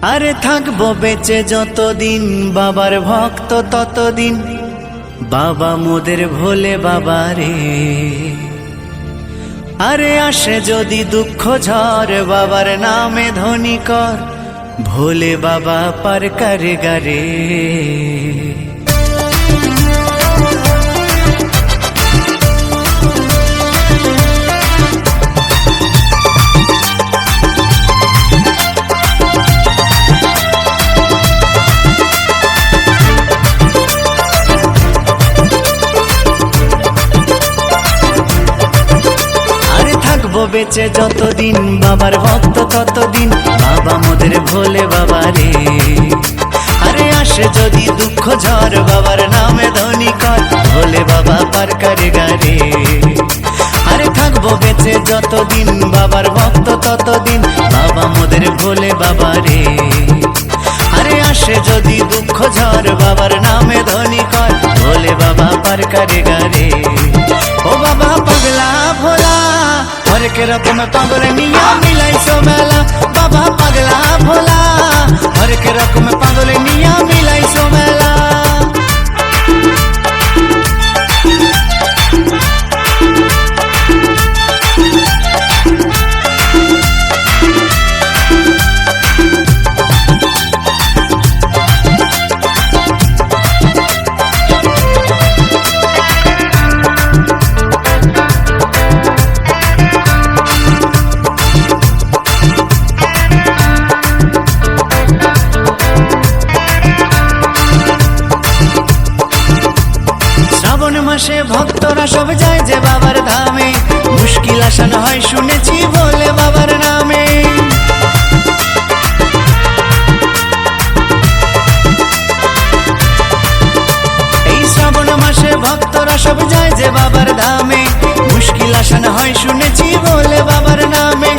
আরে থাকবো বেঁচে যতদিন বাবার ভক্ত ততদিন, বাবা মোদের ভোলে বাবা রে। আরে আসে যদি দুঃখ ঝড় বাবার নামে ধ্বনি কর, ভোলে বাবা পার করে গারে। বেঁচে যতদিন বাবার ভক্ত ততদিন, বাবা মোদের ভোলে বাবা রে। আরে আসে যদি দুঃখ ঝড় বাবার নামে ধ্বনি কর, ভোলে বাবা পার করে গারে। আরে থাকবো বেঁচে যতদিন বাবার ভক্ত ততদিন, বাবা মোদের ভোলে বাবা রে। আরে আসে যদি দুঃখ ঝড় বাবার নামে ধ্বনি কর, ভোলে বাবা পার করে গারে। ও বাবা পাগলা ভোলা হরেক রকম পাগল নিয়া মিলাইছো মেলা, বাবা পাগলা ভোলা হরেক রকম পাগল নিয়া মিলাইছো মেলা। মাসে ভক্তরা সব যায় যে বাবার ধামে, মুশকিল আসান হয় শুনেছি বলে বাবার নামে। এই শ্রাবণ মাসে ভক্তরা সব যায় যে বাবার ধামে, মুশকিল আসান হয় শুনেছি বলে বাবার নামে।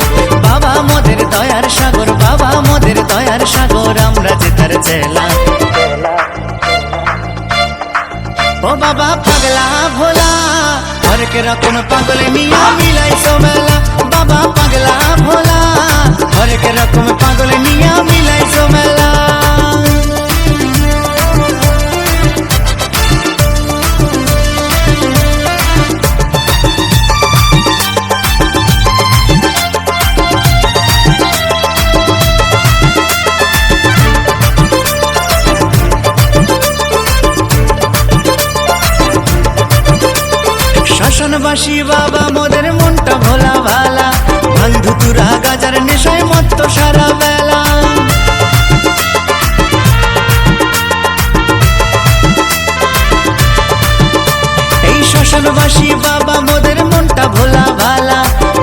বাবা মোদের দয়ার সাগর, বাবা মোদের দয়ার সাগর, আমরা যে তার চেলা। ও বাবা পাগলা ভোলা হরেক রকম পাগল নিয়া মিলাইছো মেলা, বাবা পাগলা ভোলা হরেক রকম পাগল নিয়া মিলাইছো মেলা। শ্মশানবাসী বাবা মোদের মনটা ভোলা ভালা, বন্ধু তুরা গাজার নেশায় মত্ত সারা বেলা। এই শ্মশানবাসী বাবা মোদের মনটা ভোলা ভালা,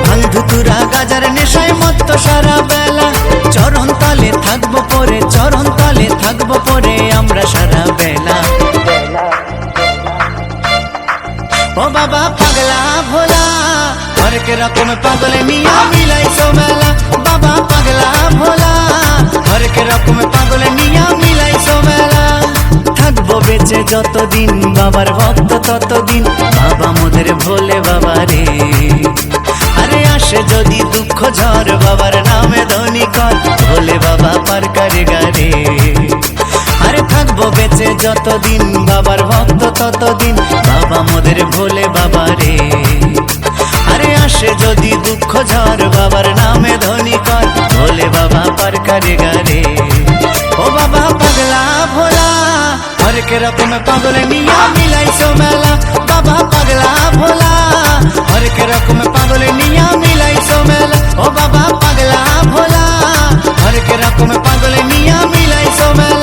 বন্ধু তুরা গাজার নেশায় মত্ত সারা বেলা। চরণ তলে থাকবো পরে, চরণ তলে থাকবো পরে আমরা সারা বেলা। ও বাবা পাগলা ভোলা হরেক রকম পাগল নিয়া মিলাইছো মেলা, বাবা পাগলা ভোলা হরেক রকম পাগল নিয়া মিলাইছো মেলা। থাকবো বেঁচে যতদিন বাবার ভক্ত ততদিন, বাবা মোদের ভোলে বাবা রে। আরে আসে যদি দুঃখ ঝড় বাবার নামে ধ্বনি কর, ভোলে বাবা পার করে গারে। আরে থাকবো বেঁচে যতদিন বাবার ভক্ত ততদিন, বাবা মোদের ভোলে বাবা রে। আরে আসে যদি দুঃখ ঝড় বাবার নামে ধ্বনি কর, ভোলে বাবা পার করে গারে। ও বাবা পাগলা ভোলা হরেক রকম পাগল নিয়া মিলাইছো মেলা, বাবা পাগলা ভোলা হরেক রকম পাগল নিয়া মিলাইছো মেলা। ও বাবা পাগলা ভোলা হরেক রকম পাগল নিয়া মিলাইছো মেলা।